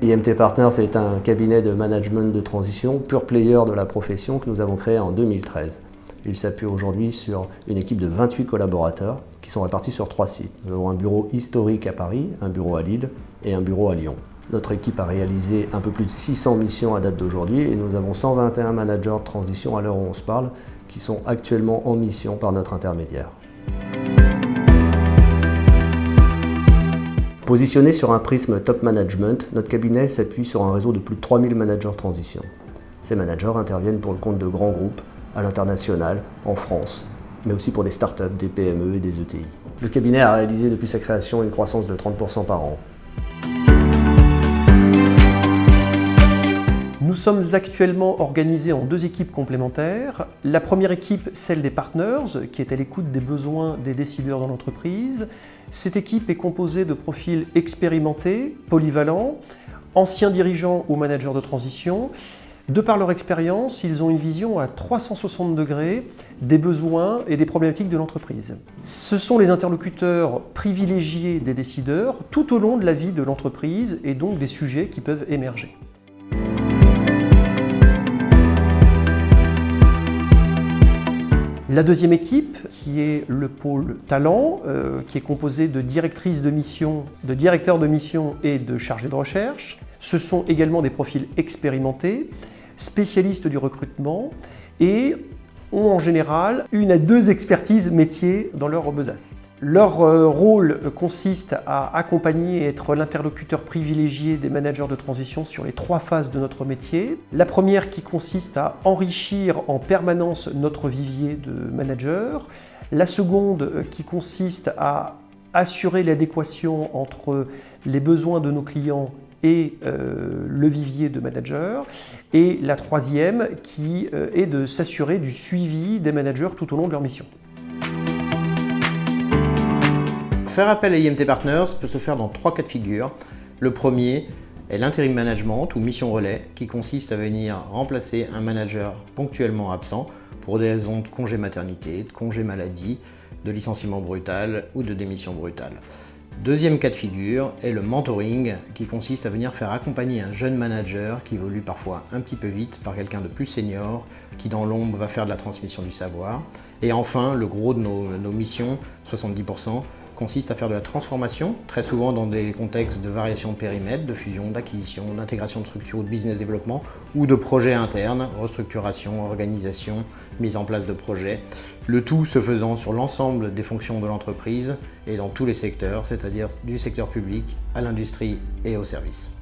IMT Partners est un cabinet de management de transition, pure player de la profession que nous avons créé en 2013. Il s'appuie aujourd'hui sur une équipe de 28 collaborateurs qui sont répartis sur 3 sites. Nous avons un bureau historique à Paris, un bureau à Lille et un bureau à Lyon. Notre équipe a réalisé un peu plus de 600 missions à date d'aujourd'hui et nous avons 121 managers de transition à l'heure où on se parle qui sont actuellement en mission par notre intermédiaire. Positionné sur un prisme top management, notre cabinet s'appuie sur un réseau de plus de 3000 managers de transition. Ces managers interviennent pour le compte de grands groupes, à l'international, en France, mais aussi pour des startups, des PME et des ETI. Le cabinet a réalisé depuis sa création une croissance de 30% par an. Nous sommes actuellement organisés en 2 équipes complémentaires. La première équipe, celle des partners, qui est à l'écoute des besoins des décideurs dans l'entreprise. Cette équipe est composée de profils expérimentés, polyvalents, anciens dirigeants ou managers de transition. De par leur expérience, ils ont une vision à 360 degrés des besoins et des problématiques de l'entreprise. Ce sont les interlocuteurs privilégiés des décideurs tout au long de la vie de l'entreprise et donc des sujets qui peuvent émerger. La deuxième équipe, qui est le pôle talent, qui est composé de directrices de mission, de directeurs de mission et de chargés de recherche. Ce sont également des profils expérimentés, spécialistes du recrutement et ont en général 1 à 2 expertises métiers dans leur besace. Leur rôle consiste à accompagner et être l'interlocuteur privilégié des managers de transition sur les 3 phases de notre métier. La première qui consiste à enrichir en permanence notre vivier de managers. La seconde qui consiste à assurer l'adéquation entre les besoins de nos clients et le vivier de managers. Et la troisième qui est de s'assurer du suivi des managers tout au long de leur mission. Faire appel à IMT Partners peut se faire dans 3 cas de figure. Le premier est l'intérim management ou mission relais qui consiste à venir remplacer un manager ponctuellement absent pour des raisons de congé maternité, de congé maladie, de licenciement brutal ou de démission brutale. Deuxième cas de figure est le mentoring qui consiste à venir faire accompagner un jeune manager qui évolue parfois un petit peu vite par quelqu'un de plus senior qui dans l'ombre va faire de la transmission du savoir. Et enfin, le gros de nos missions, 70%, consiste à faire de la transformation, très souvent dans des contextes de variation de périmètre, de fusion, d'acquisition, d'intégration de structures ou de business développement ou de projets internes, restructuration, organisation, mise en place de projets. Le tout se faisant sur l'ensemble des fonctions de l'entreprise et dans tous les secteurs, c'est-à-dire du secteur public à l'industrie et aux services.